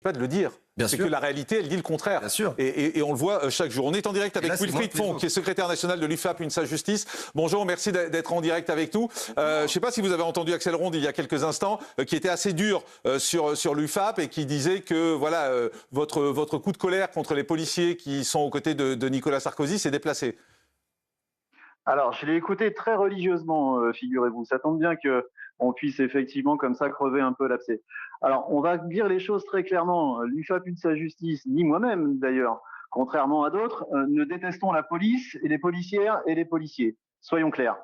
pas de le dire. C'est que la réalité, elle dit le contraire. Bien sûr. Et on le voit chaque jour. On est en direct avec Wilfried Fonck, qui est secrétaire national de l'UFAP, UNSA Justice. Bonjour, merci d'être en direct avec nous. Je ne sais pas si vous avez entendu Axel Ronde il y a quelques instants, qui était assez dur sur l'UFAP et qui disait que voilà, votre coup de colère contre les policiers qui sont aux côtés de Nicolas Sarkozy s'est déplacé. Alors, je l'ai écouté très religieusement, figurez-vous. Ça tombe bien qu'on puisse effectivement comme ça crever un peu l'abcès. Alors, on va dire les choses très clairement. L'UFAP, UNSA Justice, ni moi-même d'ailleurs, contrairement à d'autres, ne détestons la police et les policières et les policiers. Soyons clairs.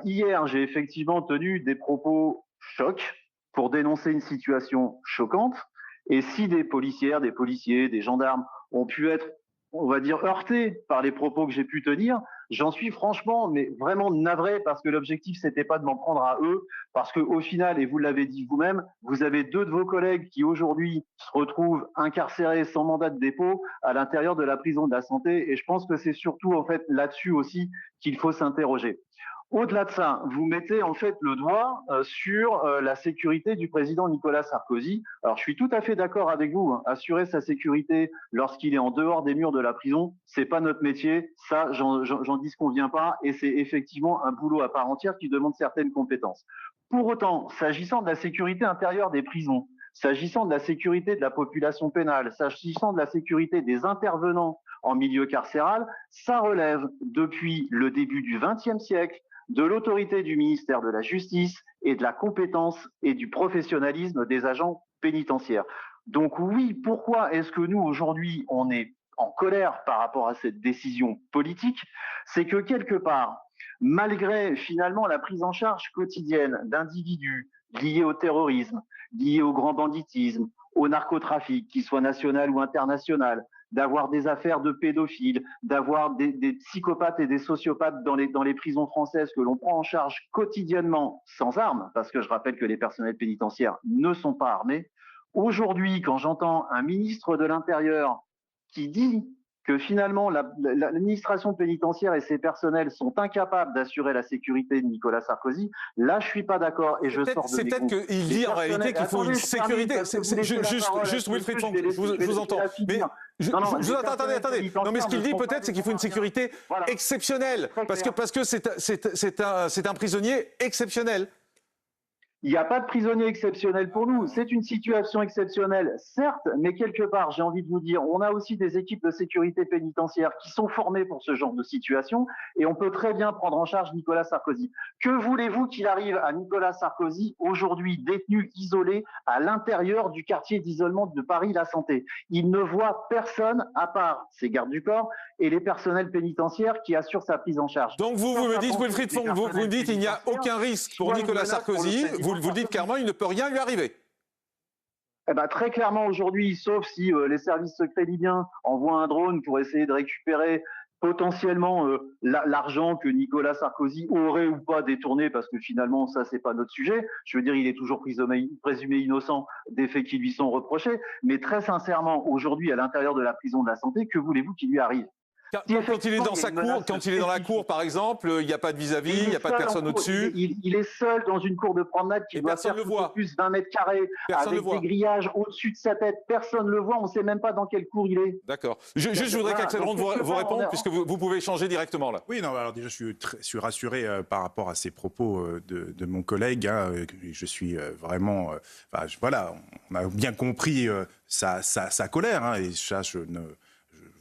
Hier, j'ai effectivement tenu des propos chocs pour dénoncer une situation choquante. Et si des policières, des policiers, des gendarmes ont pu être, on va dire, heurtés par les propos que j'ai pu tenir, j'en suis franchement, mais vraiment navré, parce que l'objectif, c'était pas de m'en prendre à eux, parce qu'au final, et vous l'avez dit vous-même, vous avez deux de vos collègues qui aujourd'hui se retrouvent incarcérés sans mandat de dépôt à l'intérieur de la prison de la Santé, et je pense que c'est surtout en fait là-dessus aussi qu'il faut s'interroger. Au-delà de ça, vous mettez en fait le doigt sur la sécurité du président Nicolas Sarkozy. Alors, je suis tout à fait d'accord avec vous. Hein. Assurer sa sécurité lorsqu'il est en dehors des murs de la prison, c'est pas notre métier. Ça, j'en disconviens pas. Et c'est effectivement un boulot à part entière qui demande certaines compétences. Pour autant, s'agissant de la sécurité intérieure des prisons, s'agissant de la sécurité de la population pénale, s'agissant de la sécurité des intervenants en milieu carcéral, ça relève depuis le début du XXe siècle de l'autorité du ministère de la Justice et de la compétence et du professionnalisme des agents pénitentiaires. Donc oui, pourquoi est-ce que nous, aujourd'hui, on est en colère par rapport à cette décision politique? C'est que quelque part, malgré finalement la prise en charge quotidienne d'individus liés au terrorisme, liés au grand banditisme, au narcotrafic, qu'il soit national ou international, d'avoir des affaires de pédophiles, d'avoir des psychopathes et des sociopathes dans les prisons françaises que l'on prend en charge quotidiennement sans armes, parce que je rappelle que les personnels pénitentiaires ne sont pas armés. Aujourd'hui, quand j'entends un ministre de l'Intérieur qui dit que finalement l'administration pénitentiaire et ses personnels sont incapables d'assurer la sécurité de Nicolas Sarkozy, là je suis pas d'accord et je sors de C'est peut-être qu'il dit en réalité qu'il faut une sécurité. Juste Wilfried Fonck, je vous entends. Mais attendez. Non, mais ce qu'il dit peut-être, c'est qu'il faut une sécurité exceptionnelle, parce que c'est un prisonnier exceptionnel. Il n'y a pas de prisonnier exceptionnel pour nous. C'est une situation exceptionnelle, certes, mais quelque part, j'ai envie de vous dire, on a aussi des équipes de sécurité pénitentiaire qui sont formées pour ce genre de situation et on peut très bien prendre en charge Nicolas Sarkozy. Que voulez-vous qu'il arrive à Nicolas Sarkozy, aujourd'hui détenu, isolé, à l'intérieur du quartier d'isolement de Paris-La Santé? Il ne voit personne à part ses gardes du corps et les personnels pénitentiaires qui assurent sa prise en charge. Donc vous me dites, Wilfried Fonck, vous me dites qu'il n'y a aucun risque pour Nicolas Sarkozy. Vous le dites clairement, il ne peut rien lui arriver. Eh ben, très clairement aujourd'hui, sauf si les services secrets libyens envoient un drone pour essayer de récupérer potentiellement l'argent que Nicolas Sarkozy aurait ou pas détourné, parce que finalement, ça, c'est pas notre sujet. Je veux dire, il est toujours présumé innocent des faits qui lui sont reprochés. Mais très sincèrement, aujourd'hui, à l'intérieur de la prison de la Santé, que voulez-vous qu'il lui arrive? Quand il est dans sa cour, quand il est dans la cour, par exemple, il n'y a pas de vis-à-vis, il n'y a pas de personne au-dessus. Il est seul dans une cour de promenade qui doit faire plus 20 mètres carrés, avec des grillages au-dessus de sa tête. Personne ne le voit, on ne sait même pas dans quelle cour il est. D'accord. Juste, je voudrais qu'Axel Ronde vous réponde, puisque vous pouvez échanger directement là. Oui, non, alors déjà, je suis rassuré par rapport à ces propos de mon collègue. Hein, je suis vraiment... voilà, on a bien compris sa colère, hein, et ça,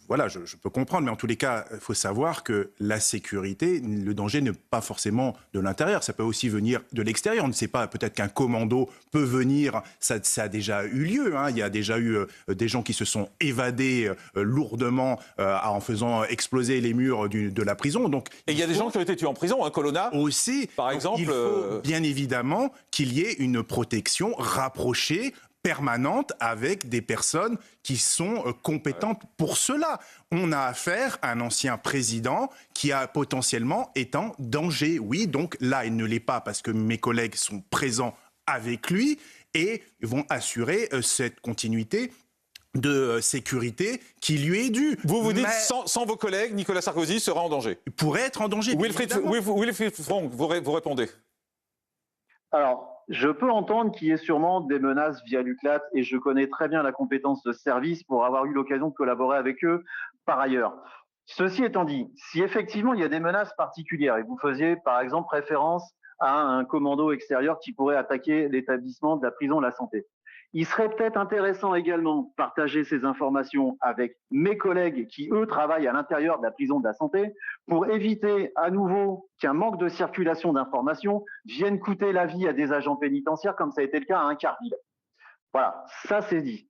voilà, je peux comprendre, mais en tous les cas, il faut savoir que la sécurité, le danger n'est pas forcément de l'intérieur, ça peut aussi venir de l'extérieur. On ne sait pas, peut-être qu'un commando peut venir, ça a déjà eu lieu, hein. Il y a déjà eu des gens qui se sont évadés lourdement en faisant exploser les murs de la prison. Donc, et il y a des gens qui ont été tués en prison, hein, Colonna aussi, par exemple. Il faut bien évidemment qu'il y ait une protection rapprochée, permanente, avec des personnes qui sont compétentes pour cela. On a affaire à un ancien président qui a potentiellement est en danger. Oui, donc là, il ne l'est pas parce que mes collègues sont présents avec lui et vont assurer cette continuité de sécurité qui lui est due. Vous dites, sans vos collègues, Nicolas Sarkozy sera en danger. Il pourrait être en danger. Wilfried Fonck, vous répondez. Alors, je peux entendre qu'il y ait sûrement des menaces via l'UCLAT et je connais très bien la compétence de ce service pour avoir eu l'occasion de collaborer avec eux par ailleurs. Ceci étant dit, si effectivement il y a des menaces particulières et vous faisiez par exemple référence à un commando extérieur qui pourrait attaquer l'établissement de la prison de la santé, il serait peut-être intéressant également de partager ces informations avec mes collègues qui, eux, travaillent à l'intérieur de la prison de la santé pour éviter à nouveau qu'un manque de circulation d'informations vienne coûter la vie à des agents pénitentiaires comme ça a été le cas à Incarville. Voilà, ça c'est dit.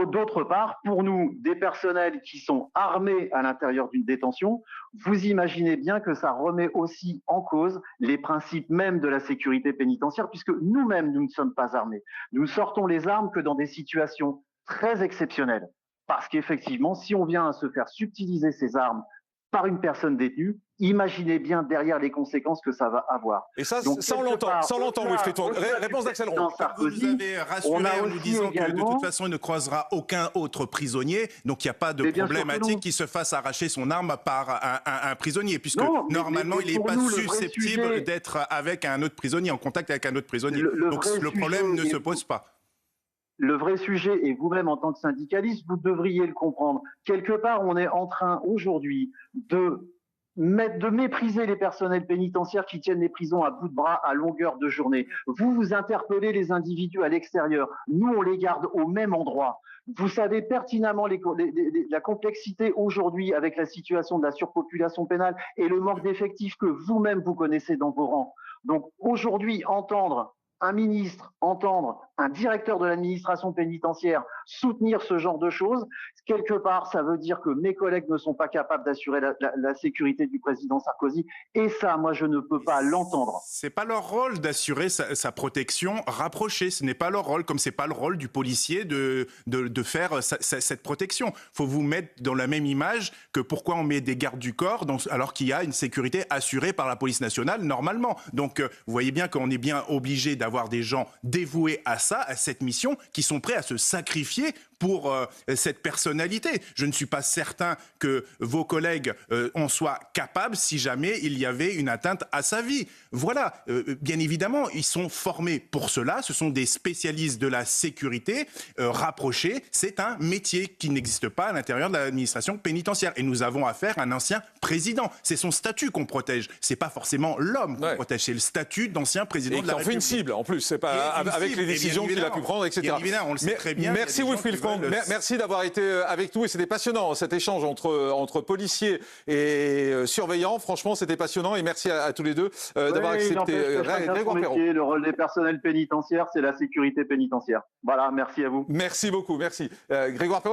D'autre part, pour nous, des personnels qui sont armés à l'intérieur d'une détention, vous imaginez bien que ça remet aussi en cause les principes même de la sécurité pénitentiaire, puisque nous-mêmes, nous ne sommes pas armés. Nous ne sortons les armes que dans des situations très exceptionnelles. Parce qu'effectivement, si on vient à se faire subtiliser ces armes par une personne détenue, imaginez bien derrière les conséquences que ça va avoir. Et ça on l'entend, Wilfried Fonds. Réponse d'Axel Ronde. Vous nous avez rassuré en nous disant que de toute façon, il ne croisera aucun autre prisonnier, donc il n'y a pas de problématique qu'il se fasse arracher son arme par un prisonnier, puisque normalement, il n'est pas susceptible d'être avec un autre prisonnier, en contact avec un autre prisonnier. Donc le problème ne se pose pas. Le vrai sujet, et vous-même en tant que syndicaliste, vous devriez le comprendre. Quelque part, on est en train aujourd'hui de mépriser les personnels pénitentiaires qui tiennent les prisons à bout de bras à longueur de journée. Vous interpellez les individus à l'extérieur. Nous, on les garde au même endroit. Vous savez pertinemment la complexité aujourd'hui avec la situation de la surpopulation pénale et le manque d'effectifs que vous-même vous connaissez dans vos rangs. Donc aujourd'hui, entendre un ministre, entendre un directeur de l'administration pénitentiaire soutenir ce genre de choses, quelque part, ça veut dire que mes collègues ne sont pas capables d'assurer la sécurité du président Sarkozy. Et ça, moi, je ne peux pas l'entendre. C'est pas leur rôle d'assurer sa protection rapprochée. Ce n'est pas leur rôle, comme c'est pas le rôle du policier de faire cette protection. Faut vous mettre dans la même image que pourquoi on met des gardes du corps alors qu'il y a une sécurité assurée par la police nationale normalement. Donc, vous voyez bien qu'on est bien obligé d'avoir des gens dévoués à ça, à cette mission, qui sont prêts à se sacrifier pour cette personnalité. Je ne suis pas certain que vos collègues en soient capables si jamais il y avait une atteinte à sa vie. Voilà, bien évidemment, ils sont formés pour cela. Ce sont des spécialistes de la sécurité rapprochés. C'est un métier qui n'existe pas à l'intérieur de l'administration pénitentiaire. Et nous avons affaire à un ancien président. C'est son statut qu'on protège. C'est pas forcément l'homme qu'on protège. C'est le statut d'ancien président de la République. Et qui en fait une cible, en plus. C'est pas avec les décisions qu'il a pu prendre, etc. Bien évidemment, on le sait très bien. Merci Wilfried Fonds. Merci d'avoir été avec nous et c'était passionnant cet échange entre policiers et surveillants. Franchement, c'était passionnant et merci à tous les deux d'avoir accepté. Grégoire Perron. Le rôle des personnels pénitentiaires, c'est la sécurité pénitentiaire. Voilà, merci à vous. Merci beaucoup, merci. Grégoire Perron.